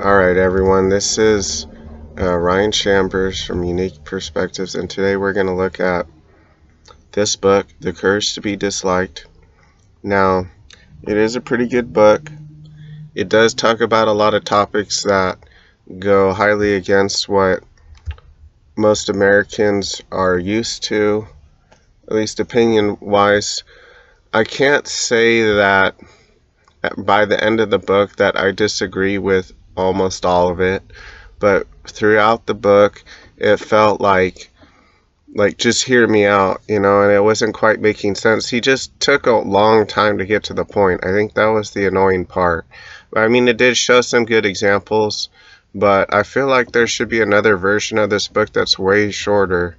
Alright everyone, this is Ryan Chambers from Unique Perspectives, and today we're going to look at this book, The Courage to be Disliked. Now, it is a pretty good book. It does talk about a lot of topics that go highly against what most Americans are used to, at least opinion-wise. I can't say that by the end of the book that I disagree with almost all of it, but throughout the book it felt like just hear me out, and it wasn't quite making sense. He just took a long time to get to the point. I think that was the annoying part. I mean, it did show some good examples, but I feel like there should be another version of this book that's way shorter,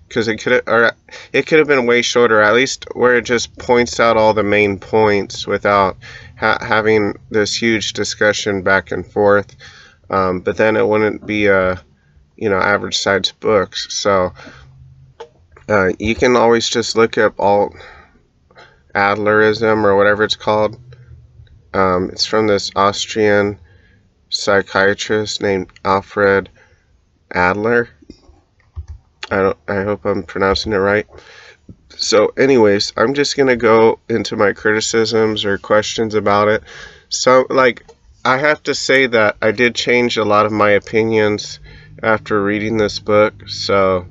because it could have been way shorter, at least where it just points out all the main points without having this huge discussion back and forth. But then it wouldn't be a average sized book. So you can always just look up all Adlerism or whatever it's called. It's from this Austrian psychiatrist named Alfred Adler. I hope I'm pronouncing it right. So anyways, I'm just going to go into my criticisms or questions about it. So, I have to say that I did change a lot of my opinions after reading this book. So,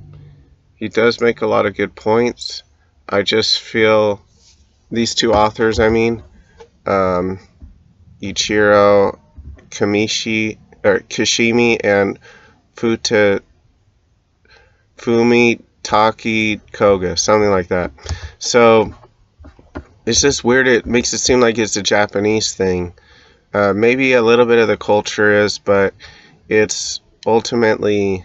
he does make a lot of good points. I just feel these two authors, Ichiro Kishimi and Fumitake Koga, something like that. So it's just weird. It makes it seem like it's a Japanese thing. Maybe a little bit of the culture is, but it's ultimately,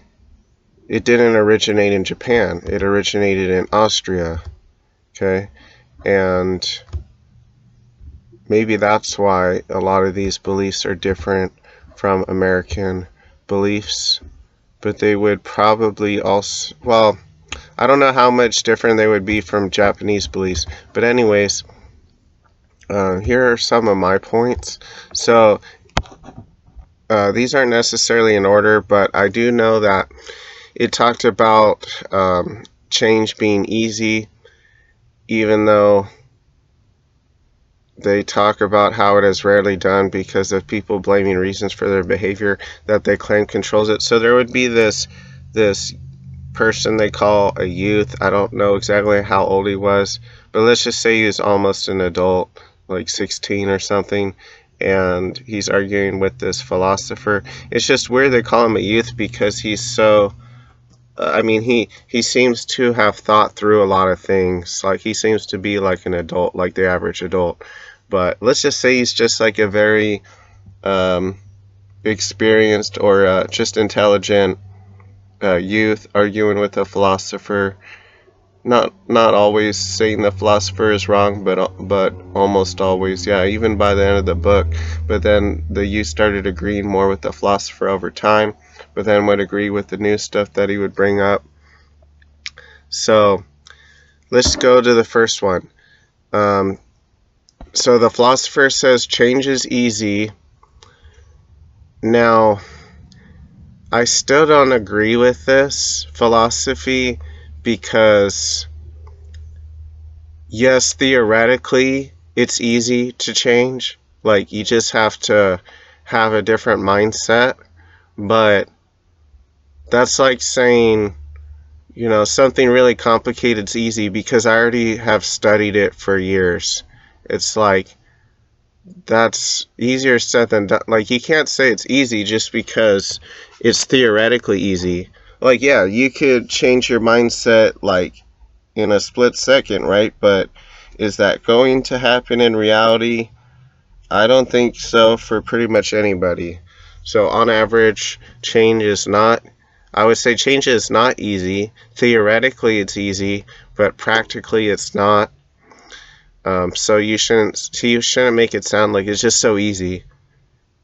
it didn't originate in Japan. It originated in Austria. Okay? And maybe that's why a lot of these beliefs are different from American beliefs. But they would probably also, well, I don't know how much different they would be from Japanese beliefs. But anyways, here are some of my points. So these aren't necessarily in order, but I do know that it talked about change being easy, even though they talk about how it is rarely done because of people blaming reasons for their behavior that they claim controls it. So there would be this person they call a youth. I don't know exactly how old he was, but let's just say he was almost an adult, like 16 or something, and he's arguing with this philosopher. It's just weird they call him a youth because he's so he seems to have thought through a lot of things. Like, he seems to be like an adult, like the average adult. But let's just say he's just like a very experienced or just intelligent youth arguing with a philosopher. Not always saying the philosopher is wrong, but almost always, yeah, even by the end of the book. But then the youth started agreeing more with the philosopher over time, but then would agree with the new stuff that he would bring up. So let's go to the first one. So the philosopher says change is easy. Now, I still don't agree with this philosophy because, yes, theoretically, it's easy to change. Like, you just have to have a different mindset. But that's like saying, something really complicated is easy because I already have studied it for years. It's like, that's easier said than done. Like, you can't say it's easy just because it's theoretically easy. Like, yeah, you could change your mindset, like, in a split second, right? But is that going to happen in reality? I don't think so for pretty much anybody. So on average, I would say change is not easy. Theoretically, it's easy, but practically it's not. So you shouldn't make it sound like it's just so easy.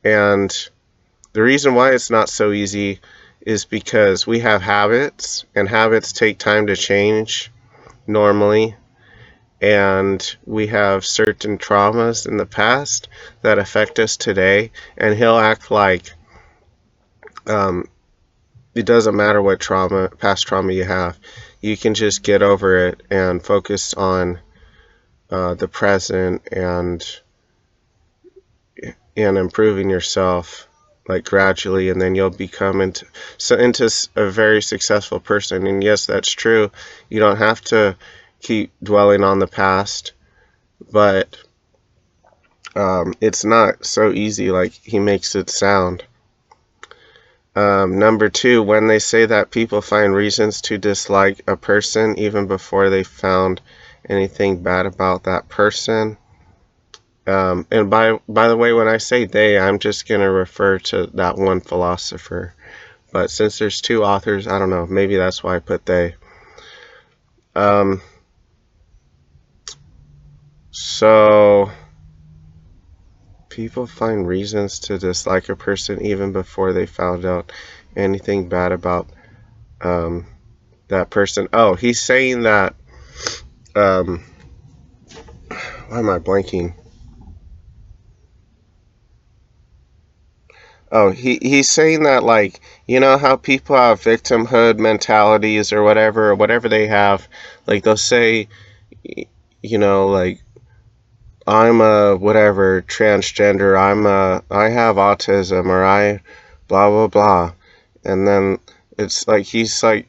And the reason why it's not so easy is because we have habits, and habits take time to change normally. And we have certain traumas in the past that affect us today, and he'll act like Um, it doesn't matter what past trauma you have. You can just get over it and focus on the present and improving yourself like gradually, and then you'll become into a very successful person. And yes, that's true. You don't have to keep dwelling on the past, but it's not so easy like he makes it sound. Number two, when they say that people find reasons to dislike a person even before they found anything bad about that person. And by the way, when I say they, I'm just going to refer to that one philosopher. But since there's two authors, I don't know. Maybe that's why I put they. Um, so people find reasons to dislike a person even before they found out anything bad about um, that person. Oh, he's saying that. Um, why am I blanking? Oh, he's saying that, like, you know how people have victimhood mentalities or whatever they have, like they'll say, you know, like, I'm a whatever transgender, I have autism, or I blah blah blah, and then it's like he's like,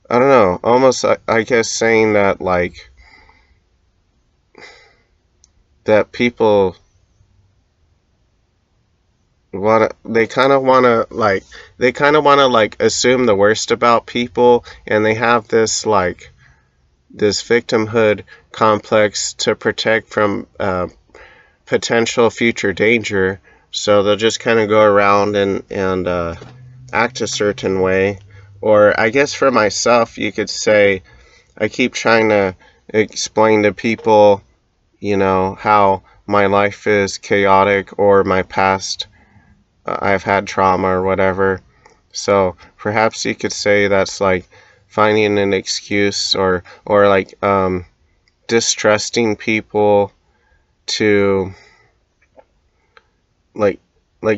I don't know, almost I guess saying that, like, that people they kind of want to like assume the worst about people, and they have this like this victimhood complex to protect from potential future danger. So they'll just kind of go around and act a certain way. Or I guess for myself, you could say I keep trying to explain to people, you know, how my life is chaotic or my past, I've had trauma or whatever. So perhaps you could say that's like finding an excuse or like distrusting people to like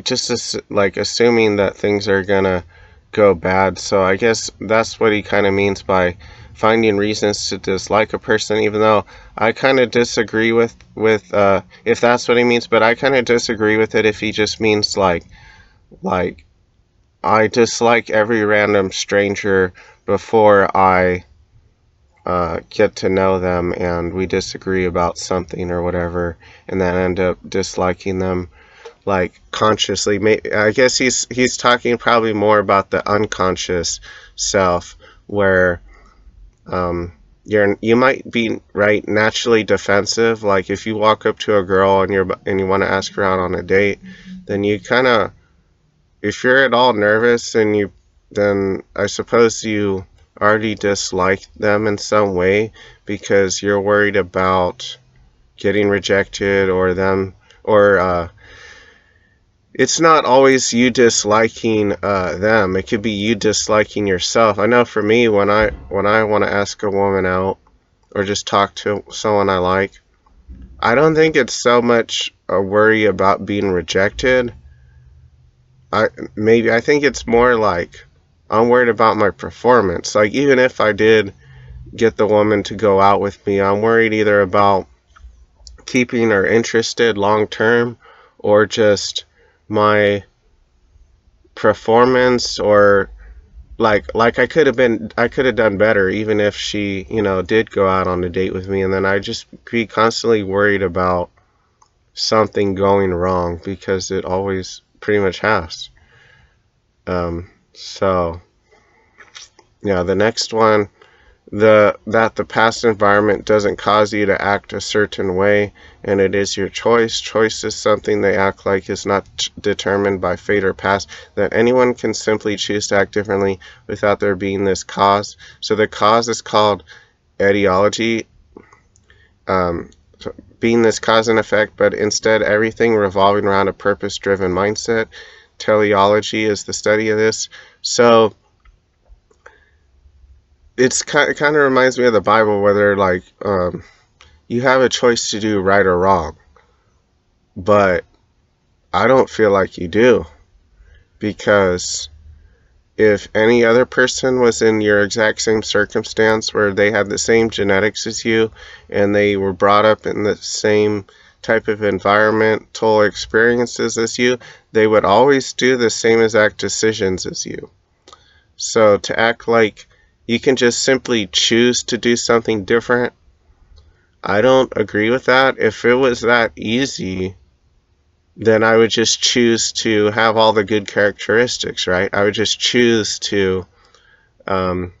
just like assuming that things are gonna go bad. So I guess that's what he kind of means by finding reasons to dislike a person, even though I kind of disagree with if that's what he means, but I kind of disagree with it if he just means like I dislike every random stranger before I get to know them and we disagree about something or whatever, and then end up disliking them like consciously. I guess he's talking probably more about the unconscious self, where you might be right naturally defensive. Like if you walk up to a girl and you want to ask her out on a date, then you kind of, if you're at all nervous, then I suppose you already dislike them in some way because you're worried about getting rejected or them, or it's not always you disliking them. It could be you disliking yourself. I know for me, when I want to ask a woman out or just talk to someone I like, I don't think it's so much a worry about being rejected. I think it's more like I'm worried about my performance. Like even if I did get the woman to go out with me, I'm worried either about keeping her interested long term or just my performance, or like I could have done better even if she, you know, did go out on a date with me, and then I just be constantly worried about something going wrong because it always pretty much has. So yeah, the next one, the past environment doesn't cause you to act a certain way, and it is your choice. Choice is something they act like is not determined by fate or past, that anyone can simply choose to act differently without there being this cause. So the cause is called etiology, um, being this cause and effect, but instead everything revolving around a purpose-driven mindset. Teleology is the study of this. So it kind of reminds me of the Bible, where they're like, you have a choice to do right or wrong, but I don't feel like you do, because if any other person was in your exact same circumstance where they had the same genetics as you and they were brought up in the same type of environmental experiences as you, they would always do the same exact decisions as you. So to act like you can just simply choose to do something different, I don't agree with that. If it was that easy, then I would just choose to have all the good characteristics, right? I would just choose to um,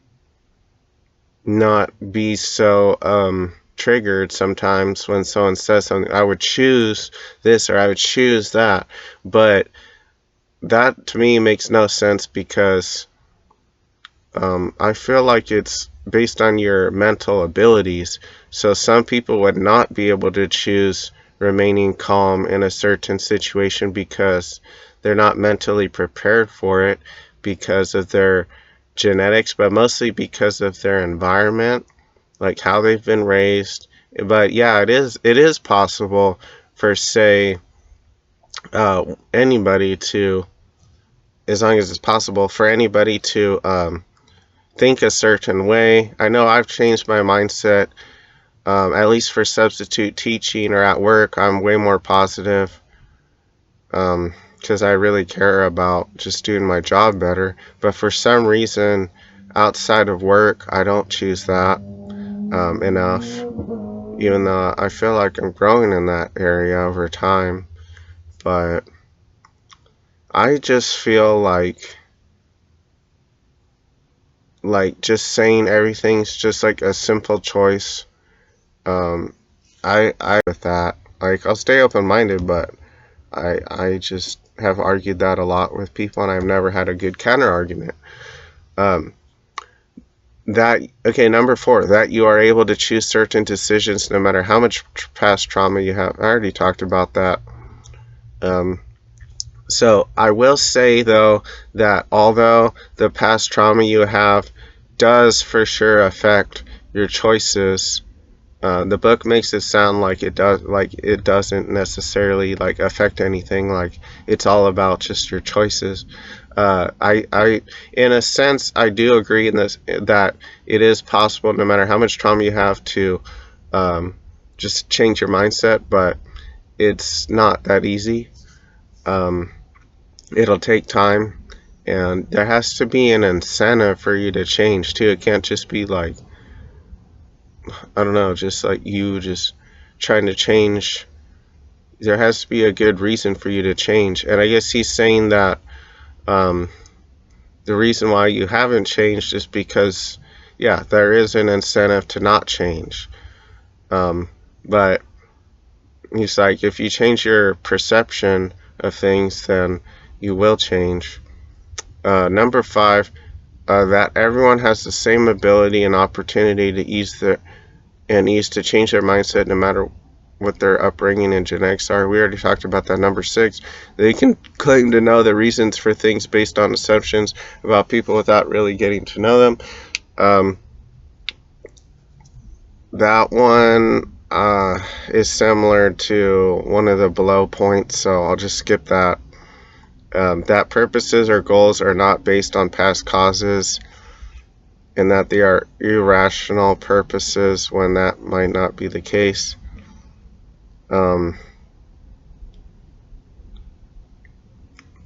not be so triggered sometimes when someone says something. I would choose this or I would choose that. But that to me makes no sense because I feel like it's based on your mental abilities. So some people would not be able to choose remaining calm in a certain situation because they're not mentally prepared for it because of their genetics, but mostly because of their environment, like how they've been raised. But yeah, it is possible for, say, anybody to, as long as it's possible for anybody to think a certain way. I know I've changed my mindset, at least for substitute teaching or at work. I'm way more positive because I really care about just doing my job better. But for some reason, outside of work, I don't choose that enough, even though I feel like I'm growing in that area over time. But I just feel like just saying everything's just like a simple choice. I with that. Like I'll stay open-minded, but I just have argued that a lot with people, and I've never had a good counter argument. Um, that okay, number 4, that you are able to choose certain decisions no matter how much past trauma you have. I already talked about that. Um, so I will say though that although the past trauma you have does for sure affect your choices, the book makes it sound like it doesn't necessarily like affect anything. Like it's all about just your choices. In a sense, I do agree in this that it is possible, no matter how much trauma you have, to um, just change your mindset, but it's not that easy. Um, it'll take time, and there has to be an incentive for you to change too. It can't just be like, I don't know, just like you just trying to change. There has to be a good reason for you to change. And I guess he's saying that um, the reason why you haven't changed is because, yeah, there is an incentive to not change. Um, but he's like, if you change your perception of things, then you will change. Number 5, that everyone has the same ability and opportunity to ease to change their mindset no matter what their upbringing and genetics are. We already talked about that. Number 6, they can claim to know the reasons for things based on assumptions about people without really getting to know them. That one is similar to one of the below points, so I'll just skip that. That purposes or goals are not based on past causes, and that they are irrational purposes when that might not be the case.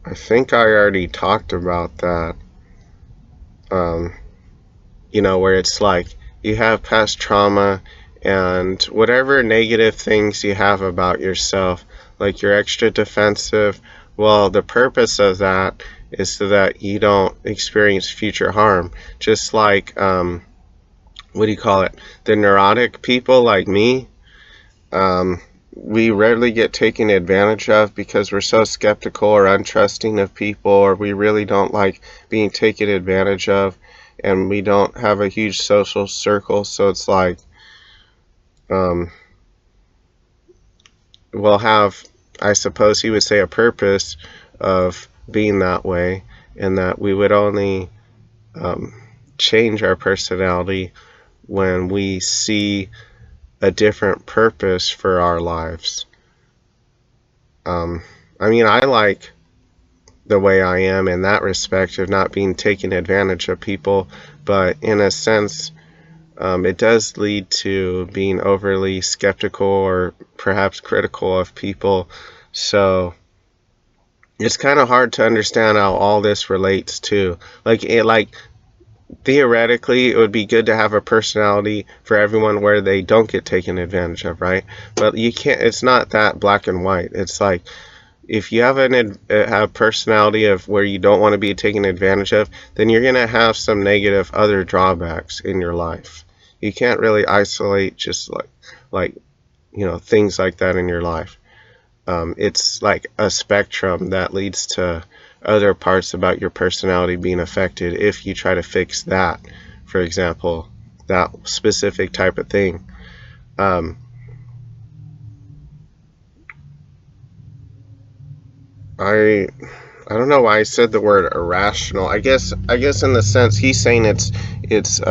I think I already talked about that. Um, where it's like you have past trauma and whatever negative things you have about yourself, like you're extra defensive. Well, the purpose of that is so that you don't experience future harm. Just like, what do you call it? The neurotic people like me, um, we rarely get taken advantage of because we're so skeptical or untrusting of people, or we really don't like being taken advantage of, and we don't have a huge social circle. So it's like um, we'll have, I suppose he would say, a purpose of being that way, and that we would only um, change our personality when we see a different purpose for our lives. I mean, I like the way I am in that respect of not being taken advantage of people, but in a sense, it does lead to being overly skeptical or perhaps critical of people. So it's kind of hard to understand how all this relates to, like theoretically, it would be good to have a personality for everyone where they don't get taken advantage of, right? But you can't. It's not that black and white. It's like if you have a personality of where you don't want to be taken advantage of, then you're gonna have some negative other drawbacks in your life. You can't really isolate just like things like that in your life. It's like a spectrum that leads to other parts about your personality being affected if you try to fix that, for example, that specific type of thing. Um, I I don't know why I said the word irrational. I guess in the sense he's saying it's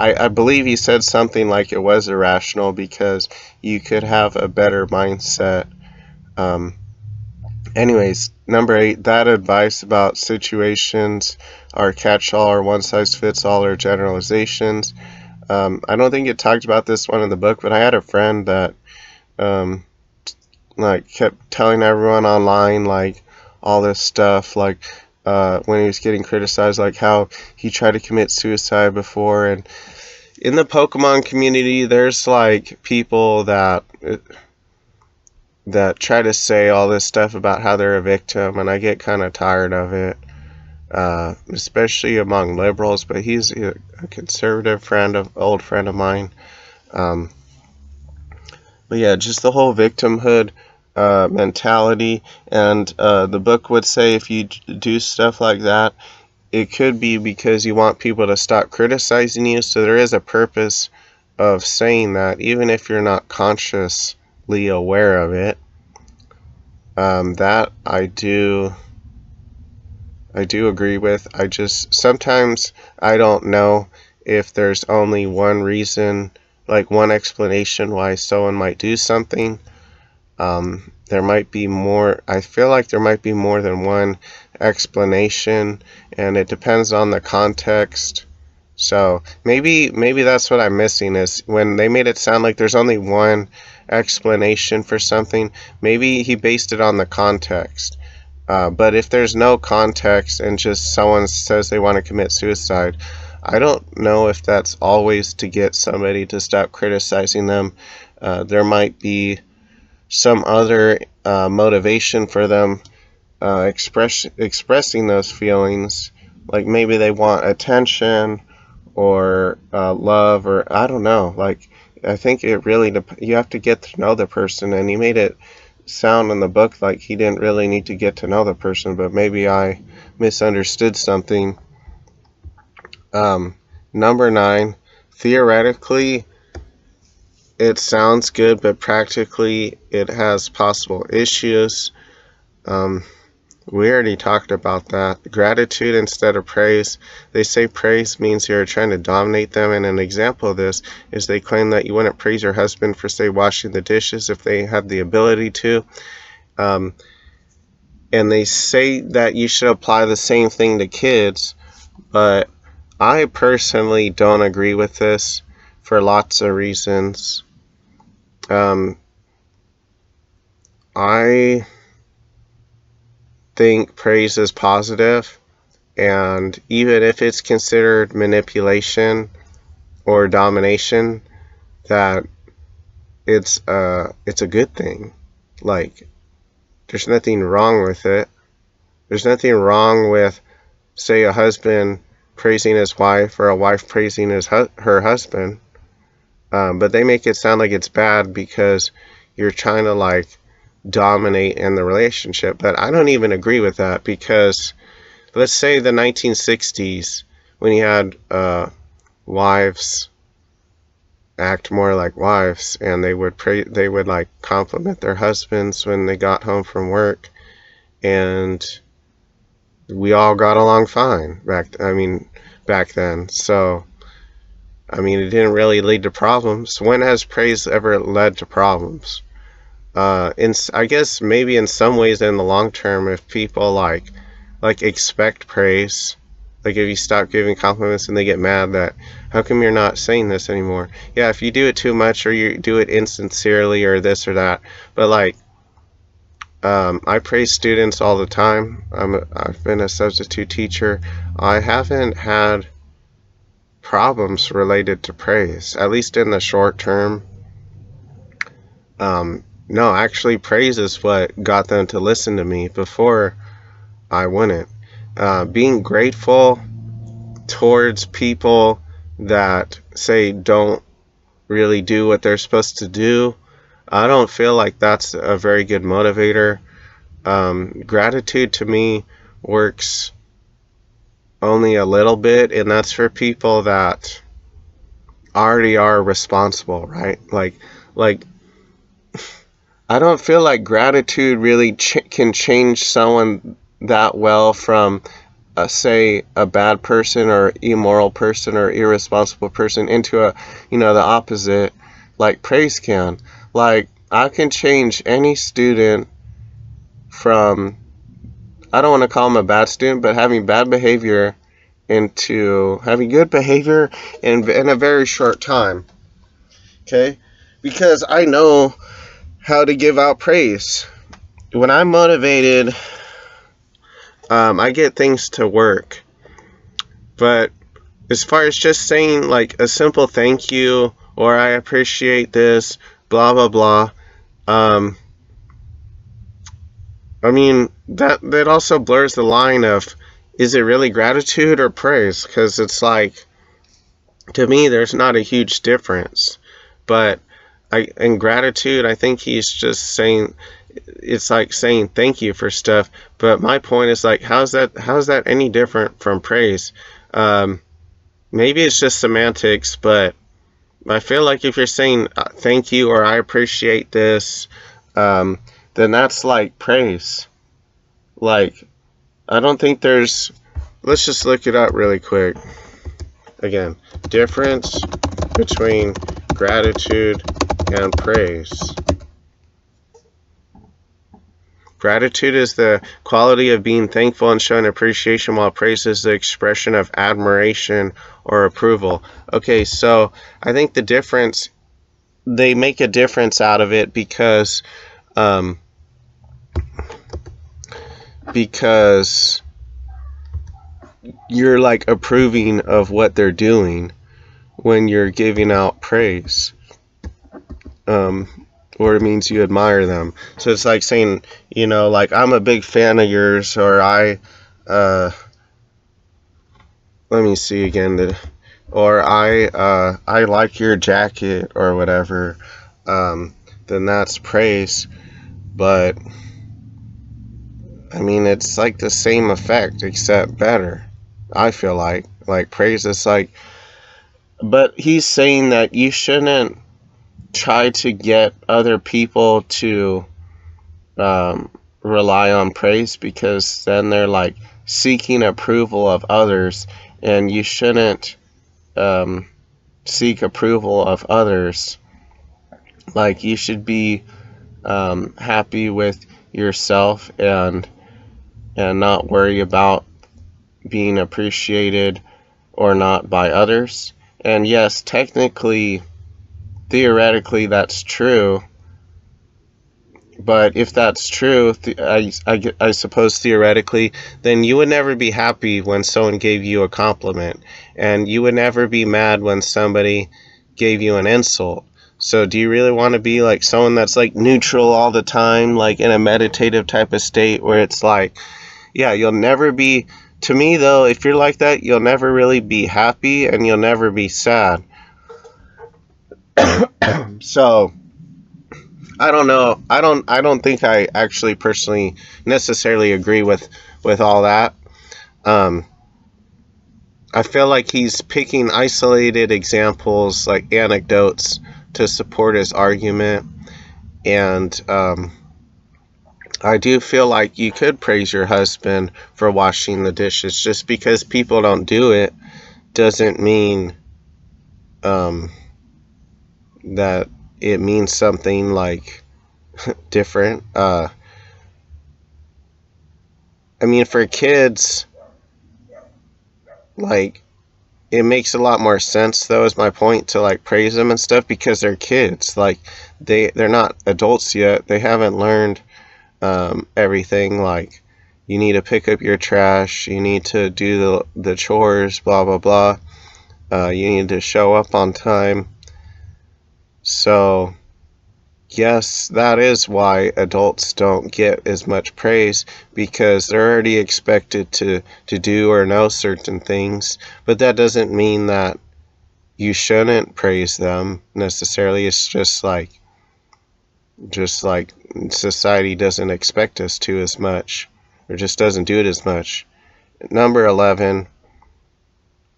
I believe he said something like it was irrational because you could have a better mindset. Um, Anyways, number 8, that advice about situations are catch-all or one-size-fits-all or generalizations. I don't think it talked about this one in the book, but I had a friend that um, like kept telling everyone online like all this stuff, like when he was getting criticized, like how he tried to commit suicide before. And in the Pokemon community, there's like people that try to say all this stuff about how they're a victim, and I get kind of tired of it, especially among liberals. But he's a conservative old friend of mine. Um, but yeah, just the whole victimhood mentality, and the book would say if you do stuff like that, it could be because you want people to stop criticizing you. So there is a purpose of saying that, even if you're not consciously aware of it. That I do agree with. I just sometimes I don't know if there's only one reason, like one explanation why someone might do something. There might be more. I feel like there might be more than one explanation, and it depends on the context. So maybe that's what I'm missing is when they made it sound like there's only one explanation for something. Maybe he based it on the context. But if there's no context and just someone says they want to commit suicide, I don't know if that's always to get somebody to stop criticizing them. There might be some other motivation for them expressing those feelings. Like maybe they want attention or love, or I don't know. Like I think it really you have to get to know the person, and he made it sound in the book like he didn't really need to get to know the person, but maybe I misunderstood something. Number 9, theoretically it sounds good, but practically it has possible issues. We already talked about that. Gratitude instead of praise. They say praise means you're trying to dominate them, and an example of this is they claim that you wouldn't praise your husband for, say, washing the dishes if they had the ability to. And they say that you should apply the same thing to kids, but I personally don't agree with this for lots of reasons. I think praise is positive, and even if it's considered manipulation or domination, that it's a good thing. Like, there's nothing wrong with it. There's nothing wrong with, say, a husband praising his wife or a wife praising her husband, but they make it sound like it's bad because you're trying to like dominate in the relationship. But I don't even agree with that, because let's say the 1960s, when you had wives act more like wives, and they would like compliment their husbands when they got home from work, and we all got along fine back then. So it didn't really lead to problems. When has praise ever led to problems? I guess maybe in some ways in the long term, if people like like expect praise. Like if you stop giving compliments and they get mad that how come you're not saying this anymore? Yeah, if you do it too much or you do it insincerely or this or that. But like I praise students all the time. I've been a substitute teacher. I haven't had problems related to praise, at least in the short term. No, actually, praise is what got them to listen to me. Before, I wouldn't. Being grateful towards people that say don't really do what they're supposed to do, I don't feel like that's a very good motivator. Gratitude to me works only a little bit, and that's for people that already are responsible, right? Like I don't feel like gratitude really can change someone that well from, say, a bad person or immoral person or irresponsible person into the opposite, like praise can. Like, I can change any student from, I don't want to call him a bad student, but having bad behavior into having good behavior in a very short time. Okay? Because I know how to give out praise. When I'm motivated, I get things to work. But as far as just saying like a simple thank you or I appreciate this, blah blah blah, I mean that also blurs the line of is it really gratitude or praise? Because it's like, to me, there's not a huge difference. But in gratitude, I think he's just saying, it's like saying thank you for stuff. But my point is like, how's that any different from praise? Maybe it's just semantics, but I feel like if you're saying thank you or I appreciate this, then that's like praise. Like, I don't think there's. Let's just look it up really quick. Again, difference between gratitude and praise. Gratitude is the quality of being thankful and showing appreciation, while praise is the expression of admiration or approval. Okay, so I think the difference, they make a difference out of it because you're like approving of what they're doing when you're giving out praise. Or it means you admire them. So it's like saying, like, I'm a big fan of yours, or let me see again, or I like your jacket, or whatever. Then that's praise. But I mean, it's like the same effect, except better. I feel like praise is like, but he's saying that you shouldn't try to get other people to rely on praise, because then they're like seeking approval of others, and you shouldn't seek approval of others. Like, you should be happy with yourself and not worry about being appreciated or not by others. And yes, technically, theoretically, that's true. But if that's true, I suppose theoretically, then you would never be happy when someone gave you a compliment. And you would never be mad when somebody gave you an insult. So do you really want to be like someone that's like neutral all the time, like in a meditative type of state where it's like, yeah, you'll never be, to me though, if you're like that, you'll never really be happy and you'll never be sad. So I don't know. I don't think I actually personally necessarily agree with all that. I feel like he's picking isolated examples, like anecdotes, to support his argument. And I do feel like you could praise your husband for washing the dishes. Just because people don't do it doesn't mean that it means something like different. I mean, for kids, like, it makes a lot more sense, though, is my point, to like praise them and stuff, because they're kids. Like, they're not adults yet. They haven't learned everything. Like, you need to pick up your trash, you need to do the chores, blah blah blah. You need to show up on time. So yes, that is why adults don't get as much praise, because they're already expected to do or know certain things. But that doesn't mean that you shouldn't praise them necessarily. It's just like society doesn't expect us to as much, or just doesn't do it as much. Number 11,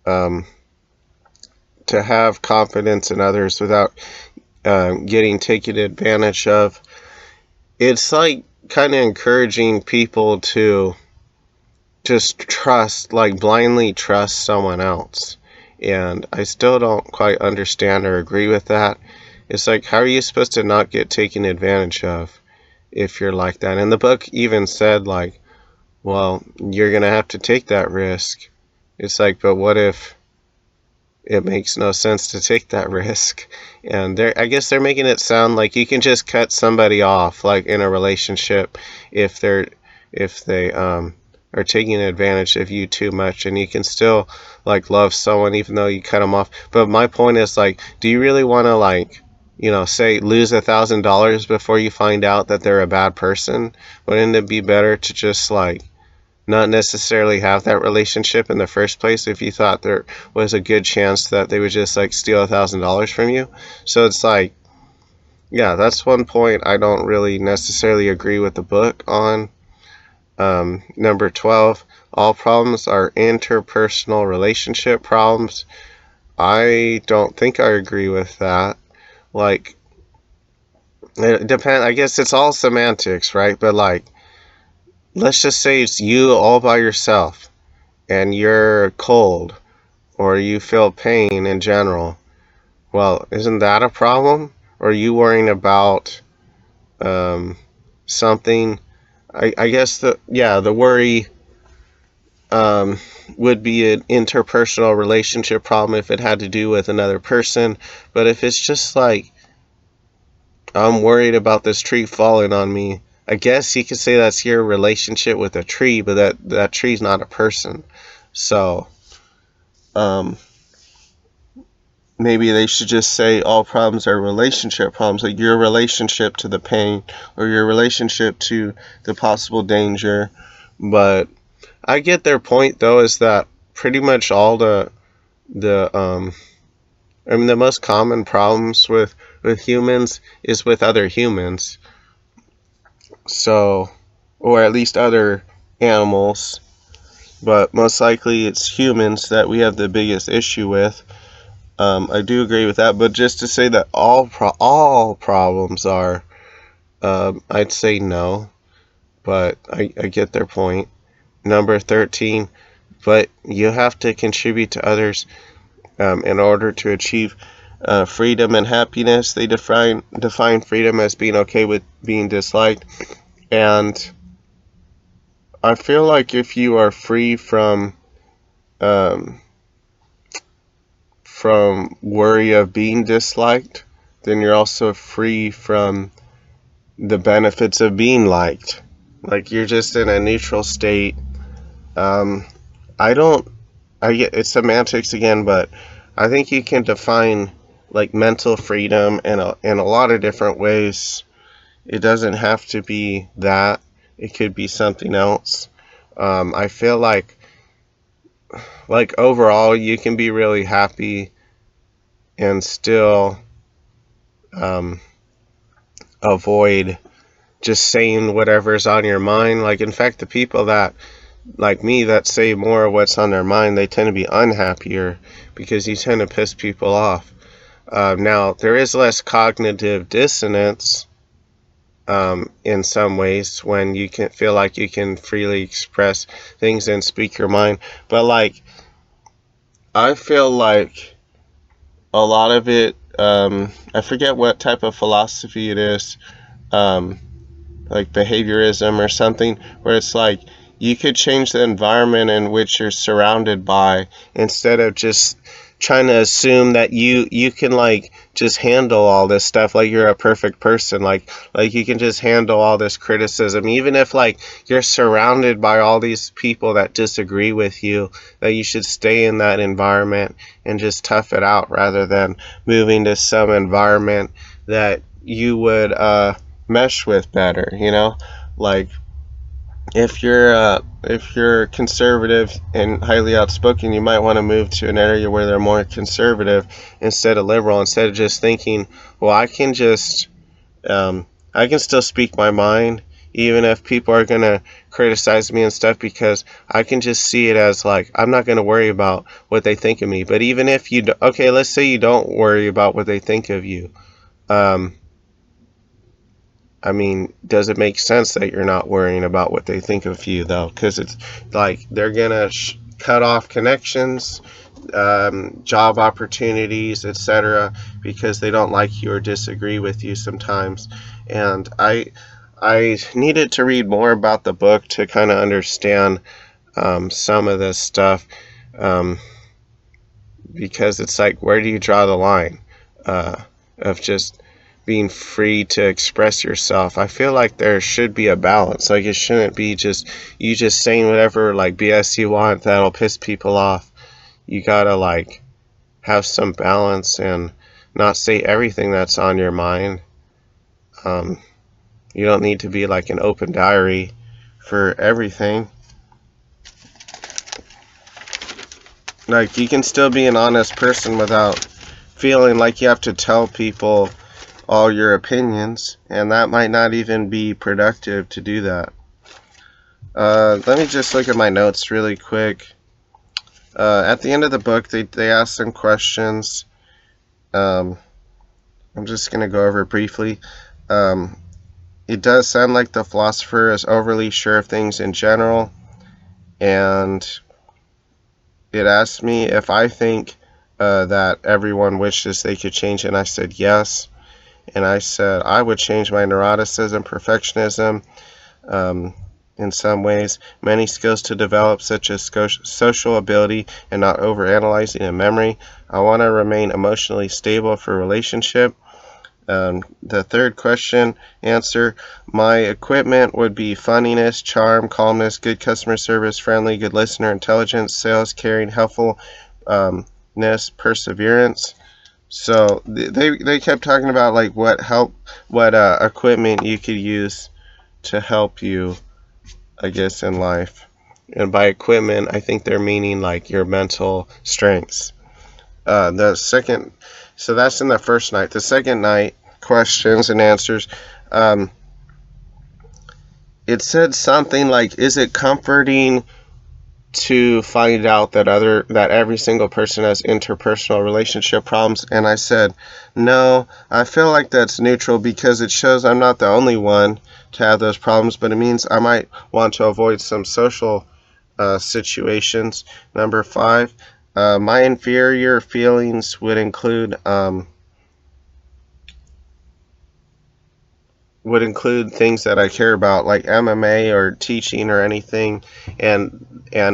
to have confidence in others without getting taken advantage of. It's like kind of encouraging people to just trust, like blindly trust someone else. And I still don't quite understand or agree with that. It's like, how are you supposed to not get taken advantage of if you're like that? And the book even said, like, well, you're going to have to take that risk. It's like, but what if it makes no sense to take that risk? And I guess they're making it sound like you can just cut somebody off, like in a relationship, if they are taking advantage of you too much, and you can still like love someone even though you cut them off. But my point is, like, do you really want to, like, say lose $1,000 before you find out that they're a bad person? Wouldn't it be better to just like not necessarily have that relationship in the first place if you thought there was a good chance that they would just like steal $1,000 from you? So it's like, yeah, that's one point I don't really necessarily agree with the book on. Number 12, all problems are interpersonal relationship problems. I don't think I agree with that. Like, it depends. I guess it's all semantics, right? But like, let's just say it's you all by yourself and you're cold or you feel pain in general. Well, isn't that a problem? Or are you worrying about something? I guess the worry would be an interpersonal relationship problem if it had to do with another person. But if it's just like, I'm worried about this tree falling on me, I guess you could say that's your relationship with a tree, but that tree's not a person. So maybe they should just say all problems are relationship problems, like your relationship to the pain or your relationship to the possible danger. But I get their point, though, is that pretty much all the most common problems with humans is with other humans. So, or at least other animals, but most likely it's humans that we have the biggest issue with. I do agree with that, but just to say that all problems are, I'd say no, but I get their point. Number 13, but you have to contribute to others in order to achieve freedom and happiness. They define freedom as being okay with being disliked, and I feel like if you are free from worry of being disliked, then you're also free from the benefits of being liked. Like, you're just in a neutral state. I get it's semantics again, but I think you can define like mental freedom in a lot of different ways. It doesn't have to be that. It could be something else. I feel like overall you can be really happy and still avoid just saying whatever's on your mind. Like, in fact, the people that, like me, that say more of what's on their mind, they tend to be unhappier because you tend to piss people off. Now, there is less cognitive dissonance in some ways when you can feel like you can freely express things and speak your mind. But, like, I feel like a lot of it, I forget what type of philosophy it is, like behaviorism or something, where it's like you could change the environment in which you're surrounded by, instead of just trying to assume that you can like just handle all this stuff like you're a perfect person, like you can just handle all this criticism, even if like you're surrounded by all these people that disagree with you, that you should stay in that environment and just tough it out, rather than moving to some environment that you would mesh with better, you know? Like, if you're conservative and highly outspoken, you might want to move to an area where they're more conservative instead of liberal. Instead of just thinking, well, I can still speak my mind, even if people are gonna criticize me and stuff, because I can just see it as like I'm not gonna worry about what they think of me. But even if you okay, let's say you don't worry about what they think of you. Um, I mean, does it make sense that you're not worrying about what they think of you, though? Because it's like they're gonna cut off connections, job opportunities, etc., because they don't like you or disagree with you sometimes. And I needed to read more about the book to kind of understand some of this stuff, um, because it's like, where do you draw the line uh, of just being free to express yourself? I feel like there should be a balance. Like, it shouldn't be just you just saying whatever like BS you want that'll piss people off. You gotta like have some balance and not say everything that's on your mind. Um, you don't need to be like an open diary for everything. Like, you can still be an honest person without feeling like you have to tell people all your opinions, and that might not even be productive to do that. Let me just look at my notes really quick. At the end of the book, they ask some questions. I'm just going to go over it briefly. Um, it does sound like the philosopher is overly sure of things in general, and it asked me if I think that everyone wishes they could change, and I said yes. And I said I would change my neuroticism, perfectionism, in some ways, many skills to develop, such as social ability and not overanalyzing and memory. I want to remain emotionally stable for a relationship. The third question answer, my equipment would be funniness, charm, calmness, good customer service, friendly, good listener, intelligence, sales, caring, helpfulness, perseverance. So they kept talking about like what equipment you could use to help you, I guess, in life. And by equipment, I think they're meaning like your mental strengths. The second, so that's in the first night. The second night, questions and answers. Um, it said something like, "Is it comforting to find out that every single person has interpersonal relationship problems?" And I said, no, I feel like that's neutral, because it shows I'm not the only one to have those problems, but it means I might want to avoid some social situations. Number 5, my inferior feelings would include things that I care about, like MMA or teaching or anything, and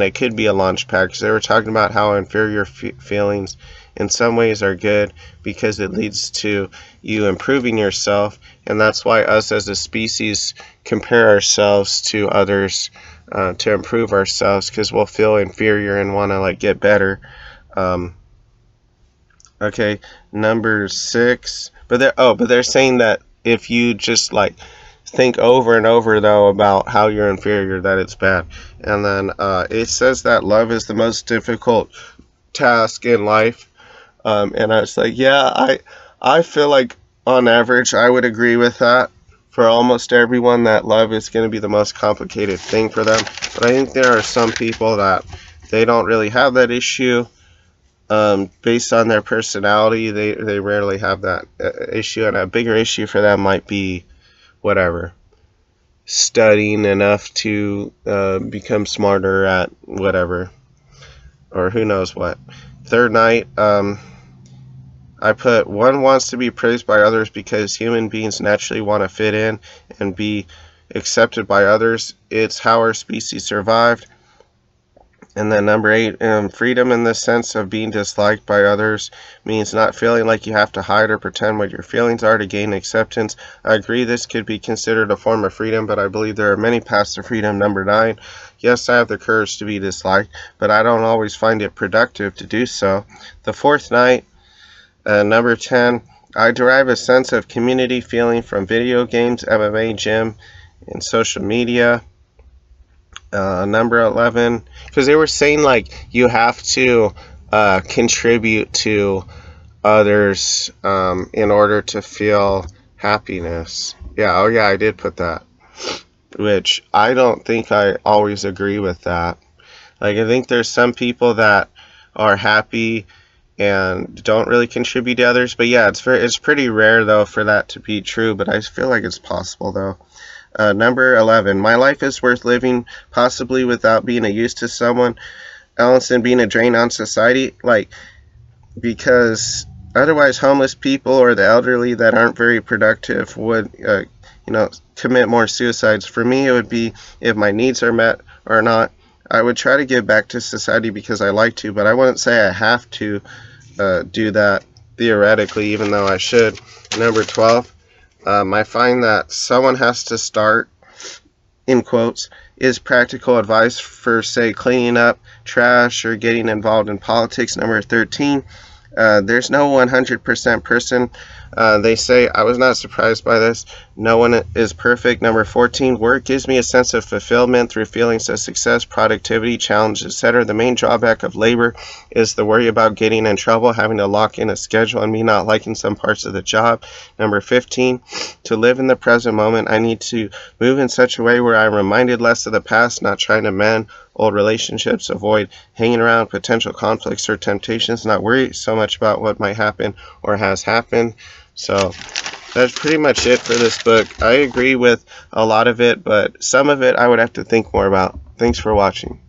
it could be a launch pad, because they were talking about how inferior feelings in some ways are good, because it leads to you improving yourself, and that's why us as a species compare ourselves to others, to improve ourselves, because we'll feel inferior and want to like get better. Um, Okay, number 6. But they're saying that if you just like think over and over though about how you're inferior, that it's bad. And then it says that love is the most difficult task in life. And I was like, yeah, I feel like on average I would agree with that. For almost everyone, that love is going to be the most complicated thing for them. But I think there are some people that they don't really have that issue. Based on their personality, they rarely have that issue, and a bigger issue for them might be whatever, studying enough to become smarter at whatever, or who knows what. Third night, I put, one wants to be praised by others because human beings naturally want to fit in and be accepted by others. It's how our species survived. And then number 8, freedom in the sense of being disliked by others means not feeling like you have to hide or pretend what your feelings are to gain acceptance. I agree this could be considered a form of freedom, but I believe there are many paths to freedom. Number 9, yes, I have the courage to be disliked, but I don't always find it productive to do so. The fourth night, number 10, I derive a sense of community feeling from video games, MMA, gym, and social media. Number 11, because they were saying like you have to contribute to others in order to feel happiness. Yeah, oh yeah, I did put that, which I don't think I always agree with that. Like, I think there's some people that are happy and don't really contribute to others, but yeah, it's pretty rare though for that to be true, but I feel like it's possible though. Number 11, my life is worth living, possibly without being a use to someone else and being a drain on society, like, because otherwise homeless people or the elderly that aren't very productive would commit more suicides. For me, it would be if my needs are met or not. I would try to give back to society because I like to, but I wouldn't say I have to do that theoretically, even though I should. Number 12, I find that someone has to start, in quotes, is practical advice for, say, cleaning up trash or getting involved in politics. Number 13, there's no 100% person. They say, I was not surprised by this. No one is perfect. Number 14, work gives me a sense of fulfillment through feelings of success, productivity, challenge, etc. The main drawback of labor is the worry about getting in trouble, having to lock in a schedule, and me not liking some parts of the job. Number 15, to live in the present moment, I need to move in such a way where I'm reminded less of the past, not trying to mend old relationships, avoid hanging around potential conflicts or temptations, not worry so much about what might happen or has happened. So that's pretty much it for this book. I agree with a lot of it, but some of it I would have to think more about. Thanks for watching.